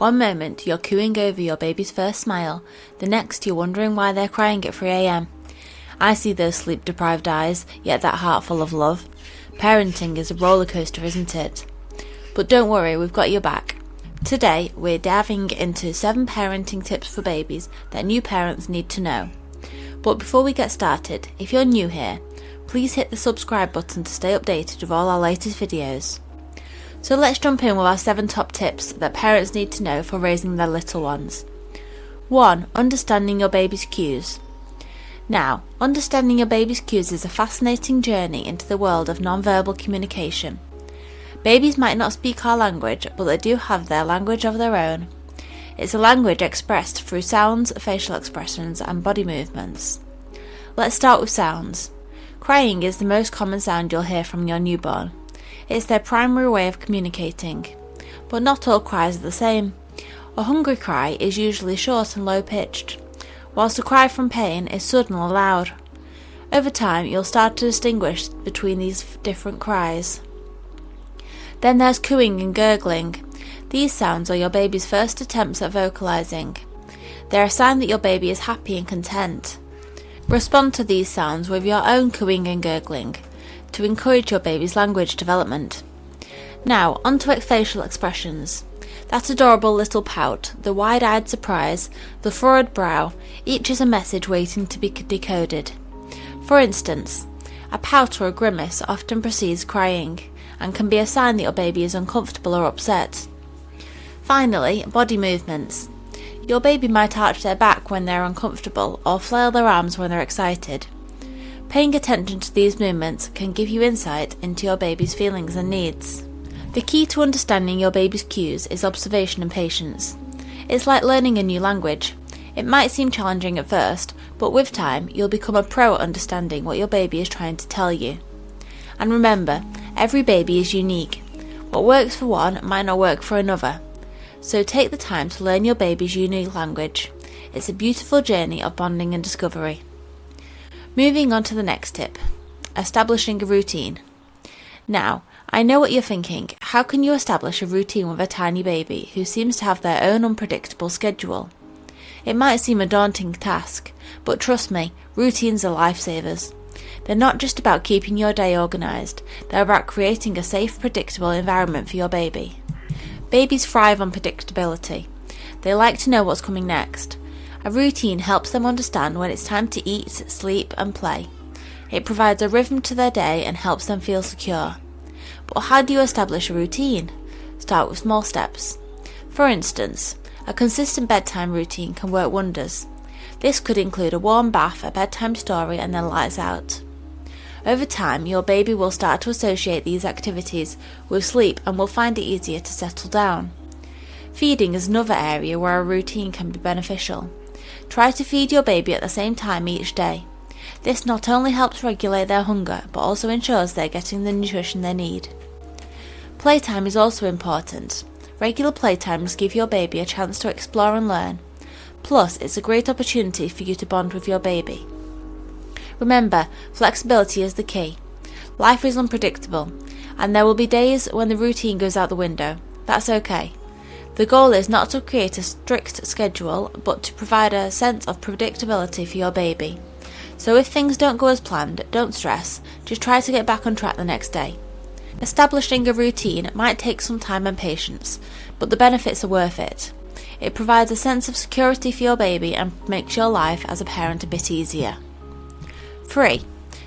One moment you're cooing over your baby's first smile, the next you're wondering why they're crying at 3 a.m. I see those sleep-deprived eyes, yet that heart full of love. Parenting is a roller coaster, isn't it? But don't worry, we've got your back. Today, we're diving into 7 parenting tips for babies that new parents need to know. But before we get started, if you're new here, please hit the subscribe button to stay updated with all our latest videos. So let's jump in with our 7 top tips that parents need to know for raising their little ones. 1. Understanding your baby's cues. Now, understanding your baby's cues is a fascinating journey into the world of non-verbal communication. Babies might not speak our language, but they do have their language of their own. It's a language expressed through sounds, facial expressions, and body movements. Let's start with sounds. Crying is the most common sound you'll hear from your newborn. It's their primary way of communicating. But not all cries are the same. A hungry cry is usually short and low-pitched, whilst a cry from pain is sudden or loud. Over time, you'll start to distinguish between these different cries. Then there's cooing and gurgling. These sounds are your baby's first attempts at vocalizing. They're a sign that your baby is happy and content. Respond to these sounds with your own cooing and gurgling to encourage your baby's language development. Now, onto facial expressions. That adorable little pout, the wide-eyed surprise, the furrowed brow, each is a message waiting to be decoded. For instance, a pout or a grimace often precedes crying, and can be a sign that your baby is uncomfortable or upset. Finally, body movements. Your baby might arch their back when they're uncomfortable or flail their arms when they're excited. Paying attention to these movements can give you insight into your baby's feelings and needs. The key to understanding your baby's cues is observation and patience. It's like learning a new language. It might seem challenging at first, but with time you'll become a pro at understanding what your baby is trying to tell you. And remember, every baby is unique. What works for one might not work for another. So take the time to learn your baby's unique language. It's a beautiful journey of bonding and discovery. Moving on to the next tip, establishing a routine. Now, I know what you're thinking. How can you establish a routine with a tiny baby who seems to have their own unpredictable schedule? It might seem a daunting task, but trust me, routines are lifesavers. They're not just about keeping your day organised, they're about creating a safe, predictable environment for your baby. Babies thrive on predictability. They like to know what's coming next. A routine helps them understand when it's time to eat, sleep, and play. It provides a rhythm to their day and helps them feel secure. But how do you establish a routine? Start with small steps. For instance, a consistent bedtime routine can work wonders. This could include a warm bath, a bedtime story, and then lights out. Over time, your baby will start to associate these activities with sleep and will find it easier to settle down. Feeding is another area where a routine can be beneficial. Try to feed your baby at the same time each day. This not only helps regulate their hunger, but also ensures they're getting the nutrition they need. Playtime is also important. Regular playtimes give your baby a chance to explore and learn. Plus, it's a great opportunity for you to bond with your baby. Remember, flexibility is the key. Life is unpredictable, and there will be days when the routine goes out the window. That's okay. The goal is not to create a strict schedule, but to provide a sense of predictability for your baby. So if things don't go as planned, don't stress, just try to get back on track the next day. Establishing a routine might take some time and patience, but the benefits are worth it. It provides a sense of security for your baby and makes your life as a parent a bit easier. 3.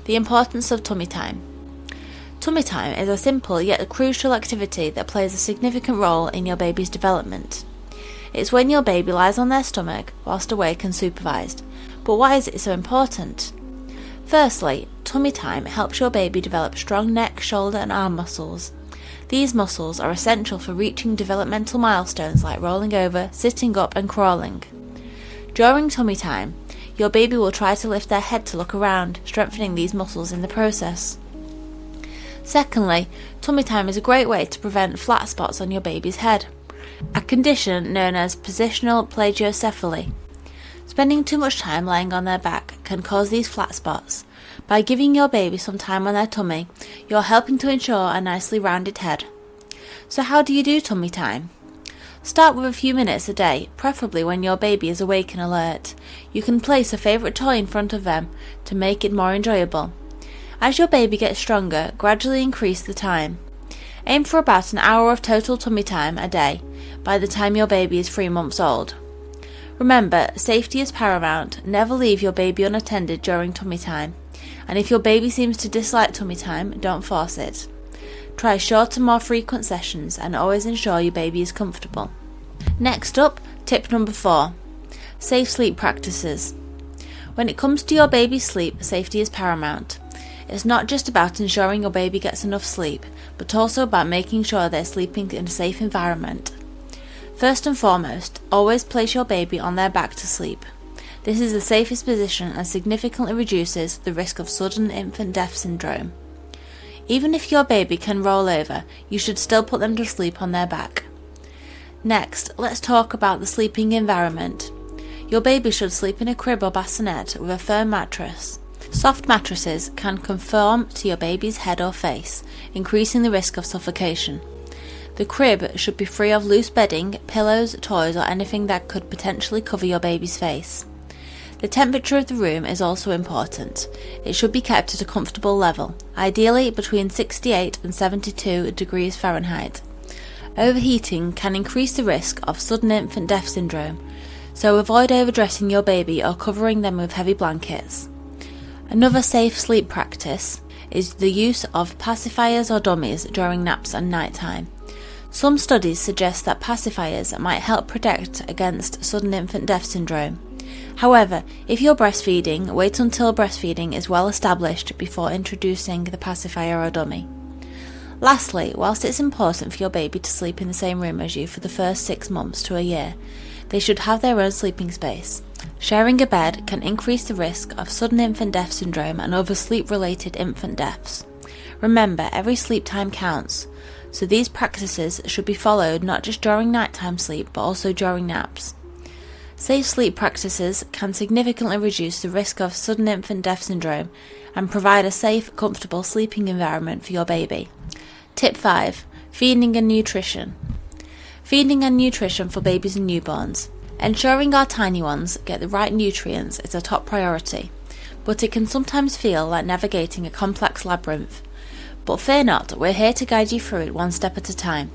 The importance of tummy time. Tummy time is a simple yet a crucial activity that plays a significant role in your baby's development. It's when your baby lies on their stomach whilst awake and supervised. But why is it so important? Firstly, tummy time helps your baby develop strong neck, shoulder and arm muscles. These muscles are essential for reaching developmental milestones like rolling over, sitting up and crawling. During tummy time, your baby will try to lift their head to look around, strengthening these muscles in the process. Secondly, tummy time is a great way to prevent flat spots on your baby's head, a condition known as positional plagiocephaly. Spending too much time lying on their back can cause these flat spots. By giving your baby some time on their tummy, you're helping to ensure a nicely rounded head. So how do you do tummy time? Start with a few minutes a day, preferably when your baby is awake and alert. You can place a favourite toy in front of them to make it more enjoyable. As your baby gets stronger, gradually increase the time. Aim for about an hour of total tummy time a day by the time your baby is 3 months old. Remember, safety is paramount. Never leave your baby unattended during tummy time. And if your baby seems to dislike tummy time, don't force it. Try shorter, more frequent sessions and always ensure your baby is comfortable. Next up, tip number 4. Safe sleep practices. When it comes to your baby's sleep, safety is paramount. It's not just about ensuring your baby gets enough sleep, but also about making sure they're sleeping in a safe environment. First and foremost, always place your baby on their back to sleep. This is the safest position and significantly reduces the risk of sudden infant death syndrome. Even if your baby can roll over, you should still put them to sleep on their back. Next, let's talk about the sleeping environment. Your baby should sleep in a crib or bassinet with a firm mattress. Soft mattresses can conform to your baby's head or face, increasing the risk of suffocation. The crib should be free of loose bedding, pillows, toys, or anything that could potentially cover your baby's face. The temperature of the room is also important. It should be kept at a comfortable level, ideally between 68 and 72 degrees Fahrenheit. Overheating can increase the risk of sudden infant death syndrome, so avoid overdressing your baby or covering them with heavy blankets. Another safe sleep practice is the use of pacifiers or dummies during naps and nighttime. Some studies suggest that pacifiers might help protect against sudden infant death syndrome. However, if you're breastfeeding, wait until breastfeeding is well established before introducing the pacifier or dummy. Lastly, whilst it's important for your baby to sleep in the same room as you for the first 6 months to a year, they should have their own sleeping space. Sharing a bed can increase the risk of sudden infant death syndrome and other sleep-related infant deaths. Remember, every sleep time counts, so these practices should be followed not just during nighttime sleep but also during naps. Safe sleep practices can significantly reduce the risk of sudden infant death syndrome and provide a safe, comfortable sleeping environment for your baby. Tip 5. Feeding and nutrition. Feeding and nutrition for babies and newborns. Ensuring our tiny ones get the right nutrients is a top priority, but it can sometimes feel like navigating a complex labyrinth. But fear not, we're here to guide you through it one step at a time.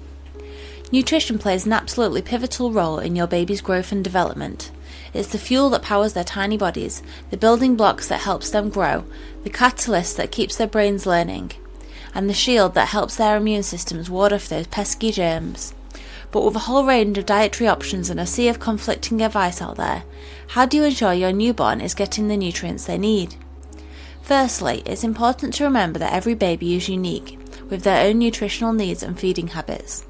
Nutrition plays an absolutely pivotal role in your baby's growth and development. It's the fuel that powers their tiny bodies, the building blocks that helps them grow, the catalyst that keeps their brains learning, and the shield that helps their immune systems ward off those pesky germs. But with a whole range of dietary options and a sea of conflicting advice out there, how do you ensure your newborn is getting the nutrients they need? Firstly, it's important to remember that every baby is unique, with their own nutritional needs and feeding habits.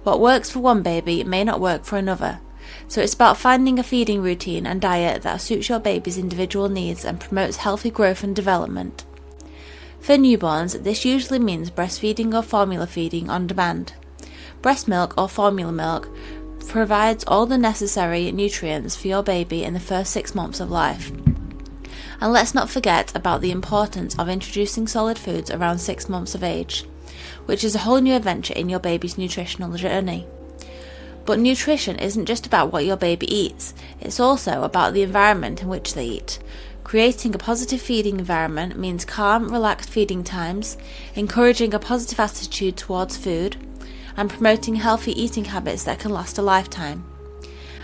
What works for one baby may not work for another, so it's about finding a feeding routine and diet that suits your baby's individual needs and promotes healthy growth and development. For newborns, this usually means breastfeeding or formula feeding on demand. Breast milk or formula milk provides all the necessary nutrients for your baby in the first 6 months of life. And let's not forget about the importance of introducing solid foods around 6 months of age, which is a whole new adventure in your baby's nutritional journey. But nutrition isn't just about what your baby eats, it's also about the environment in which they eat. Creating a positive feeding environment means calm, relaxed feeding times, encouraging a positive attitude towards food, and promoting healthy eating habits that can last a lifetime.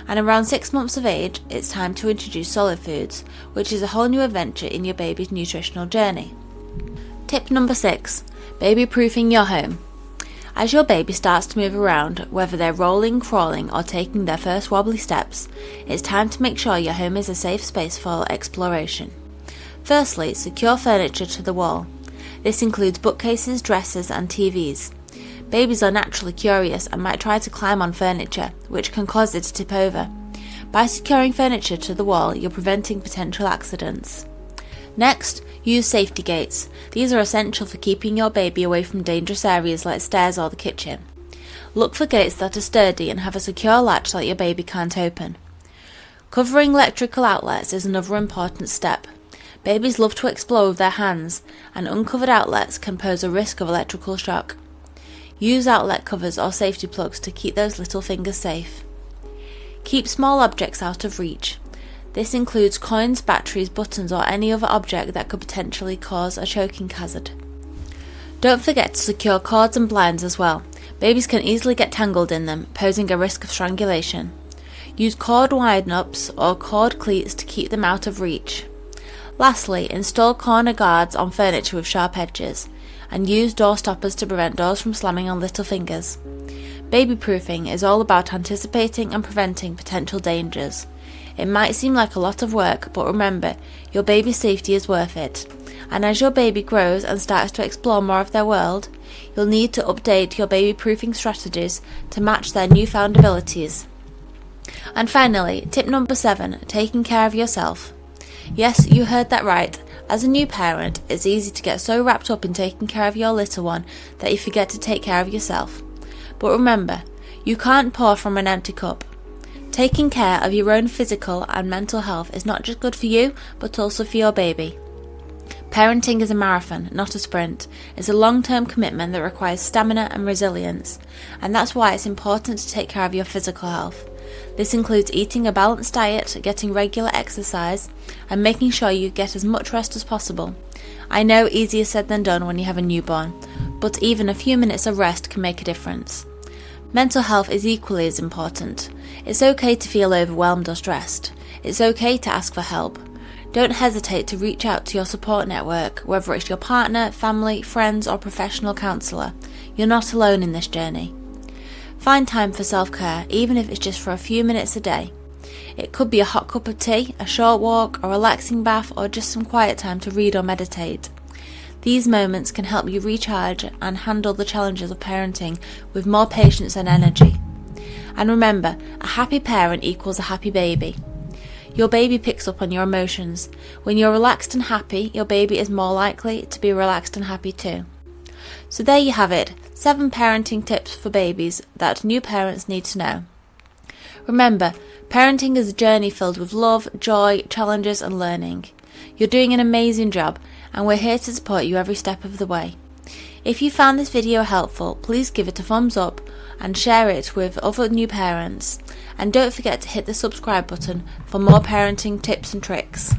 And around 6 months of age, it's time to introduce solid foods, which is a whole new adventure in your baby's nutritional journey. Tip number 6. Baby-proofing your home. As your baby starts to move around, whether they're rolling, crawling, or taking their first wobbly steps, it's time to make sure your home is a safe space for exploration. Firstly, secure furniture to the wall. This includes bookcases, dressers, and TVs. Babies are naturally curious and might try to climb on furniture, which can cause it to tip over. By securing furniture to the wall, you're preventing potential accidents. Next, use safety gates. These are essential for keeping your baby away from dangerous areas like stairs or the kitchen. Look for gates that are sturdy and have a secure latch that your baby can't open. Covering electrical outlets is another important step. Babies love to explore with their hands, and uncovered outlets can pose a risk of electrical shock. Use outlet covers or safety plugs to keep those little fingers safe. Keep small objects out of reach. This includes coins, batteries, buttons, or any other object that could potentially cause a choking hazard. Don't forget to secure cords and blinds as well. Babies can easily get tangled in them, posing a risk of strangulation. Use cord wind-ups or cord cleats to keep them out of reach. Lastly, install corner guards on furniture with sharp edges, and use door stoppers to prevent doors from slamming on little fingers. Baby-proofing is all about anticipating and preventing potential dangers. It might seem like a lot of work, but remember, your baby's safety is worth it. And as your baby grows and starts to explore more of their world, you'll need to update your baby-proofing strategies to match their newfound abilities. And finally, tip number 7, taking care of yourself. Yes, you heard that right. As a new parent, it's easy to get so wrapped up in taking care of your little one that you forget to take care of yourself. But remember, you can't pour from an empty cup. Taking care of your own physical and mental health is not just good for you, but also for your baby. Parenting is a marathon, not a sprint. It's a long-term commitment that requires stamina and resilience, and that's why it's important to take care of your physical health. This includes eating a balanced diet, getting regular exercise, and making sure you get as much rest as possible. I know easier said than done when you have a newborn, but even a few minutes of rest can make a difference. Mental health is equally as important. It's okay to feel overwhelmed or stressed. It's okay to ask for help. Don't hesitate to reach out to your support network, whether it's your partner, family, friends, or professional counsellor. You're not alone in this journey. Find time for self-care, even if it's just for a few minutes a day. It could be a hot cup of tea, a short walk, a relaxing bath, or just some quiet time to read or meditate. These moments can help you recharge and handle the challenges of parenting with more patience and energy. And remember, a happy parent equals a happy baby. Your baby picks up on your emotions. When you're relaxed and happy, your baby is more likely to be relaxed and happy too. So there you have it, 7 parenting tips for babies that new parents need to know. Remember, parenting is a journey filled with love, joy, challenges and learning. You're doing an amazing job, and we're here to support you every step of the way. If you found this video helpful, please give it a thumbs up and share it with other new parents. And don't forget to hit the subscribe button for more parenting tips and tricks.